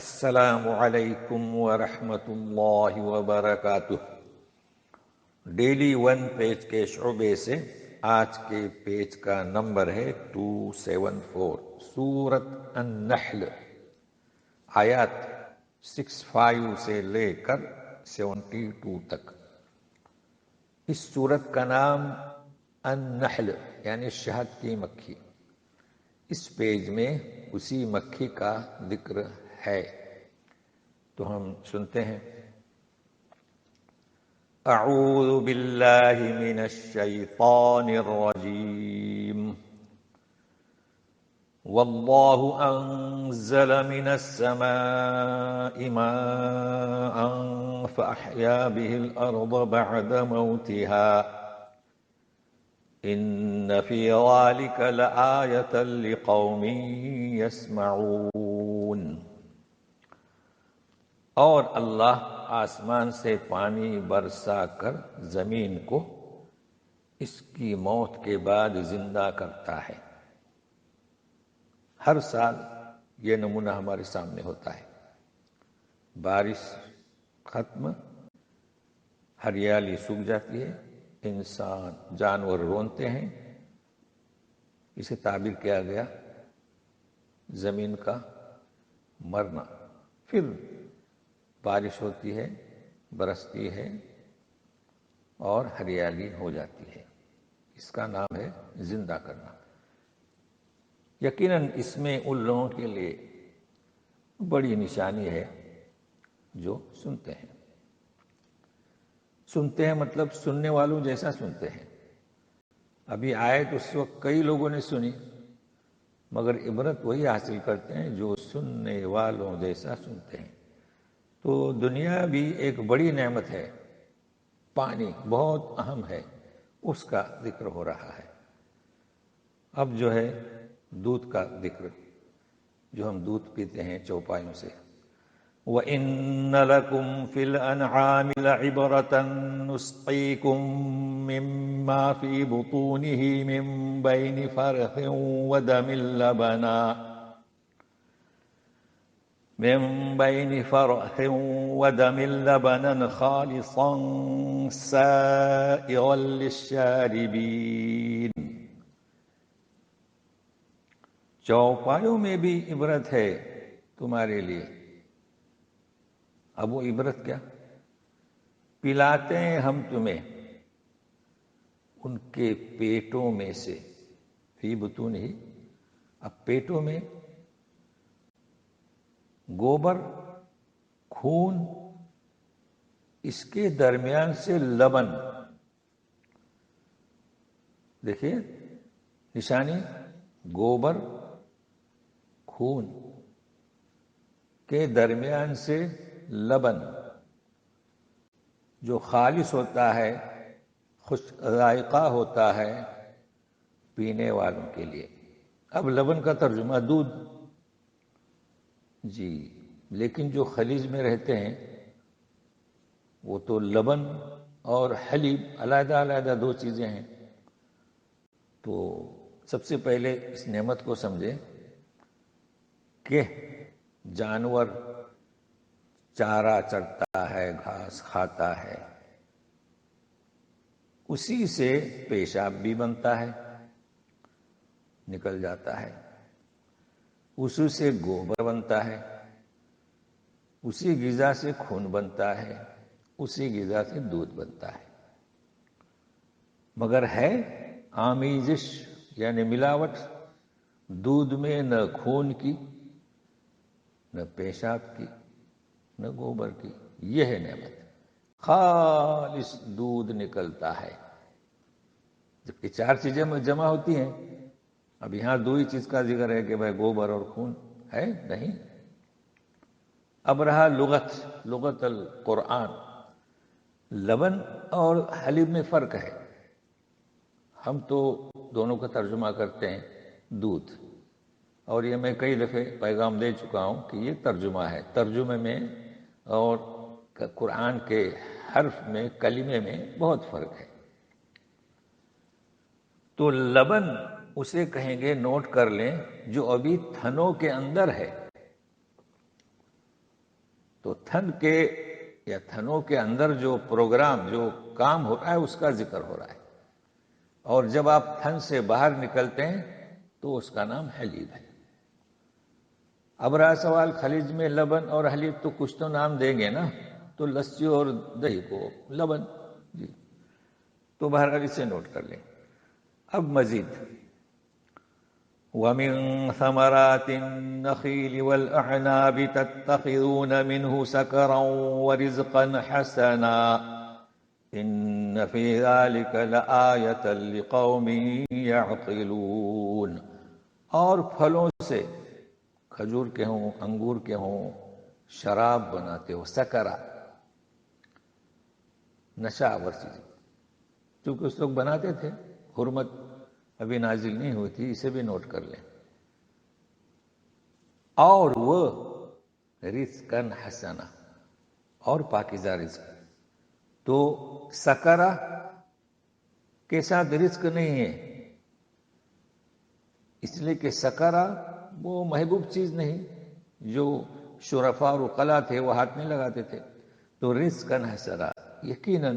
السلام علیکم ورحمۃ اللہ وبرکاتہ۔ ڈیلی ون پیج کے شعبے سے آج کے پیج کا نمبر ہے 274، سورۃ النحل، آیات 65 سے لے کر 72 تک۔ اس سورت کا نام النحل یعنی شہد کی مکھی۔ اس پیج میں اسی مکھی کا ذکر ہے، تو ہم سنتے ہیں۔ اعوذ باللہ من الشیطان الرجیم، واللہ انزل من السماء ماء فاحیا به الارض بعد موتها ان فی ذلک لآیۃ لقوم یسمعون۔ اور اللہ آسمان سے پانی برسا کر زمین کو اس کی موت کے بعد زندہ کرتا ہے۔ ہر سال یہ نمونہ ہمارے سامنے ہوتا ہے۔ بارش ختم، ہریالی سوکھ جاتی ہے، انسان جانور رونتے ہیں، اسے تعبیر کیا گیا زمین کا مرنا۔ پھر بارش ہوتی ہے، برستی ہے اور ہریالی ہو جاتی ہے۔ اس کا نام ہے زندہ کرنا۔ یقیناً اس میں ان لوگوں کے لیے بڑی نشانی ہے جو سنتے ہیں۔ سنتے ہیں مطلب سننے والوں جیسا سنتے ہیں۔ ابھی آیت اس وقت کئی لوگوں نے سنی، مگر عبرت وہی حاصل کرتے ہیں جو سننے والوں جیسا سنتے ہیں۔ تو دنیا بھی ایک بڑی نعمت ہے، پانی بہت اہم ہے، اس کا ذکر ہو رہا ہے۔ اب جو ہے دودھ کا ذکر، جو ہم دودھ پیتے ہیں چوپایوں سے۔ وَإِنَّ لَكُمْ فِي الْأَنْعَامِ لَعِبْرَةً نُسْقِيكُم مِّمَّا فِي بُطُونِهِ مِن بَيْنِ فَرْثٍ ودم لبنا خالصا سائغا للشاربین۔ چوپایوں میں بھی عبرت ہے تمہارے لیے۔ اب وہ عبرت کیا؟ پلاتے ہیں ہم تمہیں ان کے پیٹوں میں سے، فی بطون ہی، اب پیٹوں میں گوبر، خون، اس کے درمیان سے لبن۔ دیکھیے نشانی، گوبر، خون کے درمیان سے لبن، جو خالص ہوتا ہے، خوش ذائقہ ہوتا ہے پینے والوں کے لیے۔ اب لبن کا ترجمہ دودھ، جی، لیکن جو خلیج میں رہتے ہیں وہ تو لبن اور حلیب علیحدہ علیحدہ دو چیزیں ہیں۔ تو سب سے پہلے اس نعمت کو سمجھیں کہ جانور چارہ چرتا ہے، گھاس کھاتا ہے، اسی سے پیشاب بھی بنتا ہے، نکل جاتا ہے، اسی سے گوبر بنتا ہے، اسی غذا سے خون بنتا ہے، اسی غذا سے دودھ بنتا ہے۔ مگر ہے آمیزش یعنی ملاوٹ، دودھ میں نہ خون کی، نہ پیشاب کی، نہ گوبر کی۔ یہ ہے نعمت، خالص دودھ نکلتا ہے۔ جبکہ چار چیزیں جمع ہوتی ہیں، اب یہاں دو ہی چیز کا ذکر ہے کہ بھائی گوبر اور خون ہے، نہیں۔ اب رہا لغت القرآن، لبن اور حلیب میں فرق ہے۔ ہم تو دونوں کا ترجمہ کرتے ہیں دودھ، اور یہ میں کئی دفعے پیغام دے چکا ہوں کہ یہ ترجمہ ہے، ترجمے میں اور قرآن کے حرف میں، کلمے میں بہت فرق ہے۔ تو لبن اسے کہیں گے، نوٹ کر لیں، جو ابھی تھنوں کے اندر ہے۔ تو تھن کے یا تھنوں کے اندر جو پروگرام، جو کام ہو رہا ہے، اس کا ذکر ہو رہا ہے. اور جب آپ تھن سے باہر نکلتے ہیں تو اس کا نام حلیب ہے. اب رہا سوال خلیج میں لبن اور حلیب، تو کچھ تو نام دیں گے نا. تو لسی اور دہی کو لبن، جی. تو بہرحال اسے نوٹ کر لیں. اب مزید وَمِن ثَمَرَاتِ النَّخِيلِ وَالْأَعْنَابِ تَتَّخِذُونَ مِنْهُ سَكَرًا وَرِزْقًا حَسَنًا إِنَّ فِي ذَلِكَ لَآيَةً لِقَوْمٍ يَعْقِلُونَ. اور پھلوں سے، کھجور کے ہوں، انگور کے ہوں، شراب بناتے ہو. سکرا نشہ آور چیز، چونکہ اس لوگ بناتے تھے. حرمت ابھی نازل نہیں ہوئی تھی، اسے بھی نوٹ کر لیں. اور وہ رزقاً حسنا، اور پاکیزہ رزق. تو سکرا کے ساتھ رزق نہیں ہے، اس لیے کہ سکرا وہ محبوب چیز نہیں جو شرفاء اور عقلاء تھے وہ ہاتھ نہیں لگاتے تھے. تو رزقاً حسنا یقیناً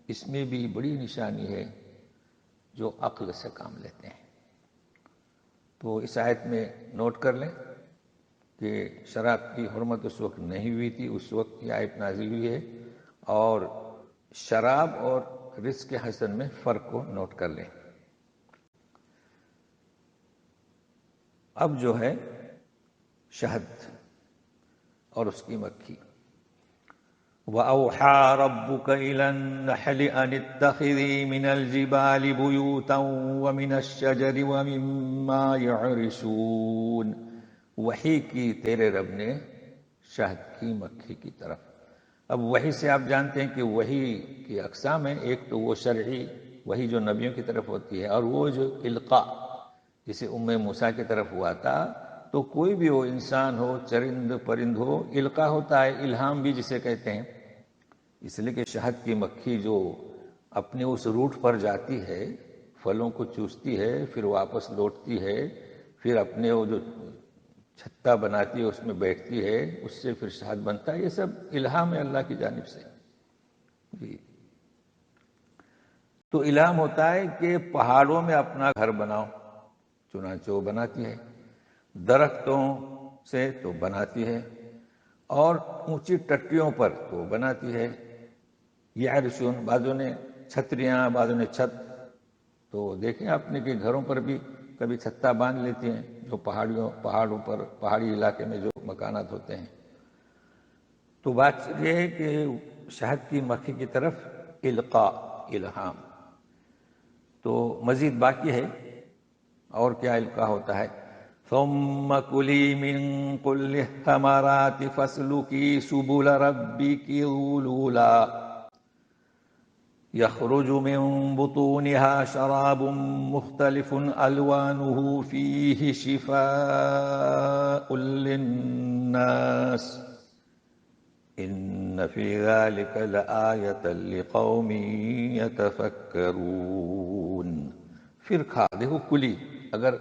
اس میں بھی بڑی نشانی ہے جو عقل سے کام لیتے ہیں. تو اس آیت میں نوٹ کر لیں کہ شراب کی حرمت اس وقت نہیں ہوئی تھی، اس وقت یہ آیت نازل ہوئی ہے. اور شراب اور رزق حسن میں فرق کو نوٹ کر لیں. اب جو ہے شہد اور اس کی مکھی. وَأَوْحَى رَبُّكَ إِلَى النَّحْلِ أَنِ اتَّخِذِي مِنَ الْجِبَالِ بُيُوتًا وَمِنَ الشَّجَرِ وَمِمَّا يَعْرِشُونَ. وحی کی تیرے رب نے شہد کی مکھی کی طرف. اب وحی سے آپ جانتے ہیں کہ وحی کی اقسام ہیں. ایک تو وہ شرعی وحی جو نبیوں کی طرف ہوتی ہے، اور وہ جو القاء جسے ام موسیٰ کی طرف ہوا تھا. تو کوئی بھی ہو، انسان ہو، چرند پرند ہو، القاء ہوتا ہے، الہام بھی جسے کہتے ہیں. اس لیے کہ شہد کی مکھی جو اپنے اس روٹ پر جاتی ہے، پھلوں کو چوستی ہے، پھر واپس لوٹتی ہے، پھر اپنے وہ جو چھتا بناتی ہے اس میں بیٹھتی ہے، اس سے پھر شہد بنتا ہے. یہ سب الہام ہے اللہ کی جانب سے. جی. تو الہام ہوتا ہے کہ پہاڑوں میں اپنا گھر بناؤ، چنانچہ وہ بناتی ہے. درختوں سے تو بناتی ہے، اور اونچی ٹٹیوں پر تو بناتی ہے. یعرشون، بعضوں نے چھتریاں، بعضوں نے چھت. تو دیکھیں آپ نے کہ گھروں پر بھی کبھی چھتا باندھ لیتے ہیں، جو پہاڑوں پر، پہاڑی علاقے میں جو مکانات ہوتے ہیں. تو بات یہ ہے کہ شہد کی مکھی کی طرف القاء، الہام. تو مزید باقی ہے اور کیا القاء ہوتا ہے. ثم كلي من كل الثمرات فاسلكي سبل ربك ذلولا يخرج من بطونها شراب مختلف ألوانه فيه شفاء للناس إن في ذلك لآية لقوم يتفكرون. پھر کھا دیکھو کلی، اگر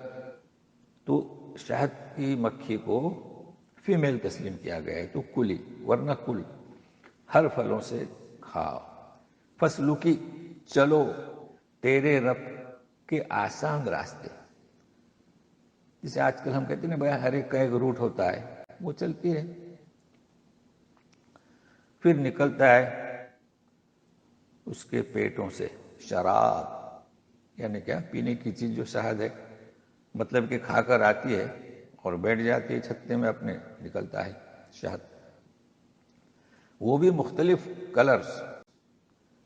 تو شہد کی مکھی کو فیمیل تسلیم کیا گیا ہے تو کلی، ورنہ کل، ہر پھلوں سے کھاؤ. فصلوں کی، چلو تیرے رب کے آسان راستے. جسے آج کل ہم کہتے ہیں نا بھائی ہر ایک کا ایک روٹ ہوتا ہے، وہ چلتی ہے. پھر نکلتا ہے اس کے پیٹوں سے شراب، یعنی کیا، پینے کی چیز جو شہد ہے. مطلب کہ کھا کر آتی ہے اور بیٹھ جاتی ہے چھتے میں اپنے، نکلتا ہے شہد. وہ بھی مختلف کلرز،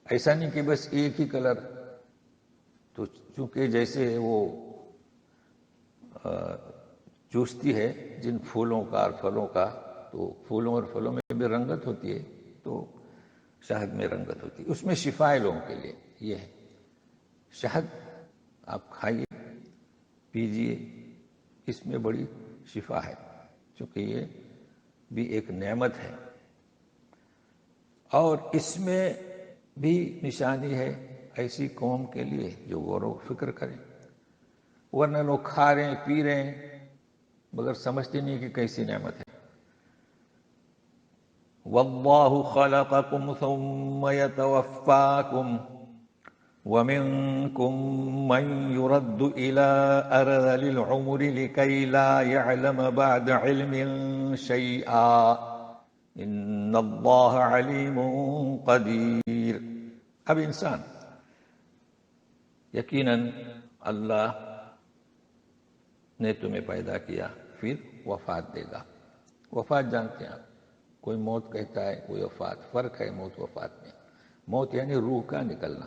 ایسا نہیں کہ بس ایک ہی کلر. تو چونکہ جیسے وہ چوستی ہے جن پھولوں کا اور پھلوں کا، تو پھولوں اور پھلوں میں بھی رنگت ہوتی ہے، تو شہد میں رنگت ہوتی ہے. اس میں شفا ہے لوگوں کے لیے. یہ ہے شہد، آپ کھائیے، پیجیے، اس میں بڑی شفا ہے، چونکہ یہ بھی ایک نعمت ہے. اور اس میں بھی نشانی ہے ایسی قوم کے لیے جو غور و فکر کریں. ورنہ لوگ کھا رہے ہیں، پی رہے ہیں، مگر سمجھتے نہیں کہ کیسی نعمت ہے. واللہ خلقکم ثم یتوفاکم ومنکم من يرد الى ارذل العمر لكي لا يعلم بعد علم شيئا ان اللہ علیم قدیر. اب انسان یقیناً اللہ نے تمہیں پیدا کیا، پھر وفات دے گا. وفات جانتے ہیں آپ، کوئی موت کہتا ہے، کوئی وفات، فرق ہے موت وفات میں. موت یعنی روح کا نکلنا،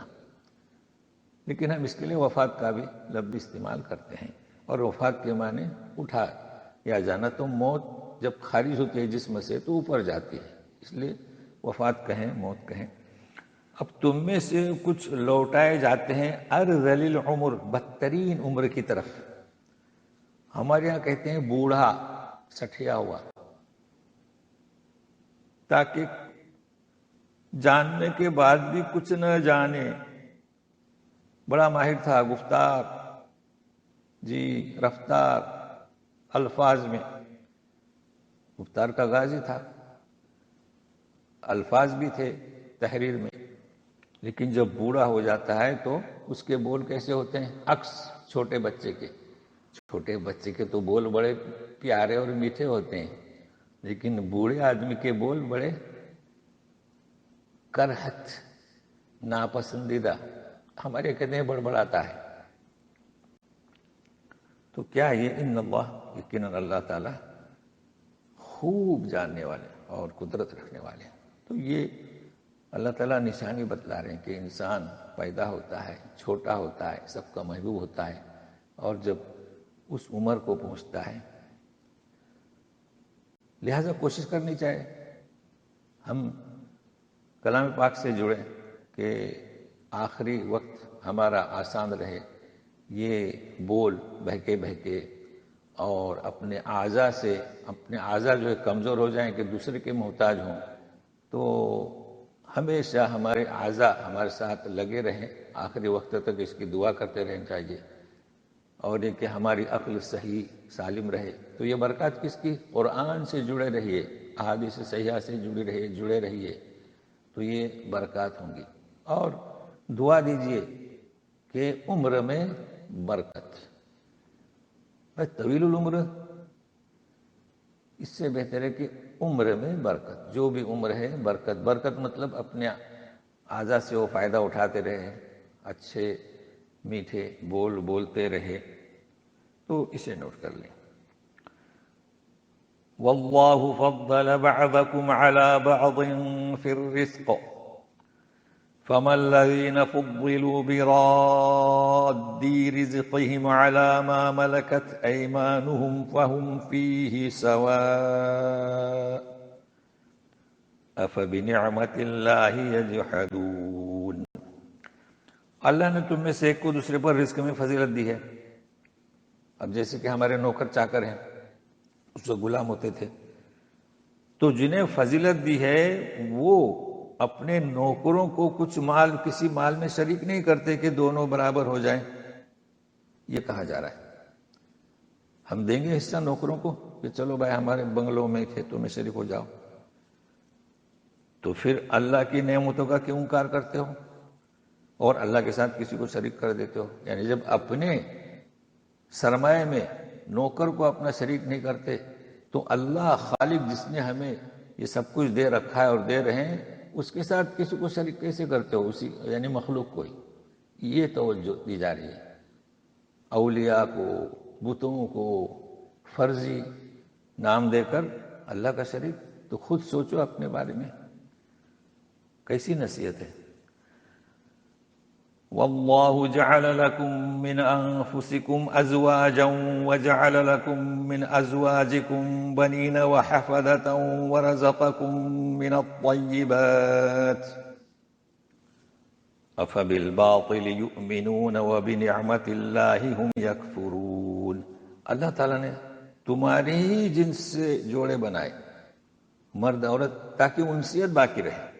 لیکن ہم اس کے لیے وفات کا بھی لفظ استعمال کرتے ہیں، اور وفات کے معنی اٹھا یا جانا. تو موت جب خارج ہوتی ہے جسم سے تو اوپر جاتی ہے، اس لیے وفات کہیں، موت کہیں. اب تم میں سے کچھ لوٹائے جاتے ہیں ارذل العمر، بدترین عمر کی طرف. ہمارے یہاں کہتے ہیں بوڑھا، سٹھیا ہوا، تاکہ جاننے کے بعد بھی کچھ نہ جانے. بڑا ماہر تھا گفتار، جی رفتار، الفاظ میں، گفتار کا غازی تھا، الفاظ بھی تھے تحریر میں. لیکن جب بوڑھا ہو جاتا ہے تو اس کے بول کیسے ہوتے ہیں؟ عکس چھوٹے بچے کے. چھوٹے بچے کے تو بول بڑے پیارے اور میٹھے ہوتے ہیں، لیکن بوڑھے آدمی کے بول بڑے کرہت، ناپسندیدہ، ہمارے کہتے ہیں بڑبڑاتا ہے. تو کیا یہ ان اللہ، یقیناً اللہ تعالیٰ خوب جاننے والے اور قدرت رکھنے والے. تو یہ اللہ تعالیٰ نشانی بتلا رہے ہیں کہ انسان پیدا ہوتا ہے، چھوٹا ہوتا ہے، سب کا محبوب ہوتا ہے، اور جب اس عمر کو پہنچتا ہے لہذا کوشش کرنی چاہیے ہم کلام پاک سے جڑیں کہ آخری وقت ہمارا آسان رہے. یہ بول بہکے بہکے اور اپنے اعضاء سے، اپنے اعضاء جو ہے کمزور ہو جائیں کہ دوسرے کے محتاج ہوں، تو ہمیشہ ہمارے اعضاء ہمارے ساتھ لگے رہیں. آخری وقت تک اس کی دعا کرتے رہنا چاہیے، اور یہ کہ ہماری عقل صحیح سالم رہے. تو یہ برکات کس کی؟ قرآن سے جڑے رہیے، احادیث صحیحہ سے جڑے رہیے، تو یہ برکات ہوں گی. اور دعا دیجئے کہ عمر میں برکت. طویل العمر اس سے بہتر ہے کہ عمر میں برکت. جو بھی عمر ہے برکت. برکت مطلب اپنے اعضاء سے وہ فائدہ اٹھاتے رہے، اچھے میٹھے بول بولتے رہے. تو اسے نوٹ کر لیں. واللہ فضل بعضکم علی بعض فی الرزق فما الذین فضلوا براد رزقهم على ما ملكت ایمانهم فهم فیہ سواء افبنعمت اللہ یجحدون. اللہ نے تم میں سے ایک کو دوسرے پر رزق میں فضیلت دی ہے. اب جیسے کہ ہمارے نوکر چاکر ہیں، اس سے غلام ہوتے تھے، تو جنہیں فضیلت دی ہے وہ اپنے نوکروں کو کچھ مال، کسی مال میں شریک نہیں کرتے کہ دونوں برابر ہو جائیں. یہ کہا جا رہا ہے ہم دیں گے حصہ نوکروں کو کہ چلو بھائی ہمارے بنگلوں میں، کھیتوں میں شریک ہو جاؤ. تو پھر اللہ کی نعمتوں کا کیوں انکار کرتے ہو اور اللہ کے ساتھ کسی کو شریک کر دیتے ہو؟ یعنی جب اپنے سرمایہ میں نوکر کو اپنا شریک نہیں کرتے تو اللہ خالق جس نے ہمیں یہ سب کچھ دے رکھا ہے اور دے رہے ہیں، اس کے ساتھ کسی کو شریک کیسے کرتے ہو؟ اسی یعنی مخلوق کو ہی. یہ توجہ دی جا رہی ہے. اولیاء کو، بتوں کو فرضی نام دے کر اللہ کا شریک. تو خود سوچو اپنے بارے میں کیسی نصیحت ہے. واللہ جعل لکم من انفسکم ازواجا وجعل لکم من ازواجکم بنین وحفدة ورزقکم من الطیبات افبالباطل یؤمنون وبنعمت اللہ ہم یکفرون. اللہ تعالیٰ نے تمہاری ہی جنس سے جوڑے بنائے، مرد عورت، تاکہ انسیت باقی رہے،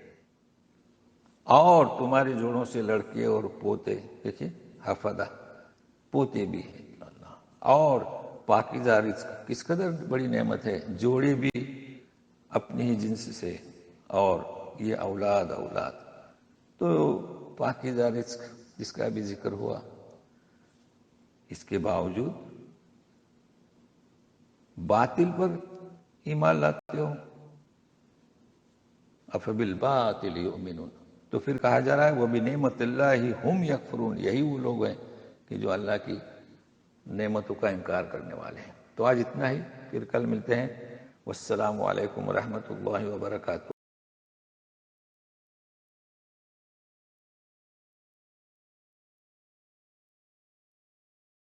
اور تمہارے جوڑوں سے لڑکے اور پوتے. دیکھیں حفدہ، پوتے بھی ہیں اللہ. اور پاکیزہ رزق، کس قدر بڑی نعمت ہے. جوڑے بھی اپنی ہی جنس سے اور یہ اولاد تو پاکیزہ رزق جس کا بھی ذکر ہوا، اس کے باوجود باطل پر ایمان لاتے ہو، افبالباطل یؤمنون، تو پھر کہا جا رہا ہے وبنعمت اللہ ہم یکفرون، یہی وہ لوگ ہیں کہ جو اللہ کی نعمتوں کا انکار کرنے والے ہیں۔ تو آج اتنا ہی، پھر کل ملتے ہیں۔ والسلام علیکم ورحمۃ اللہ وبرکاتہ۔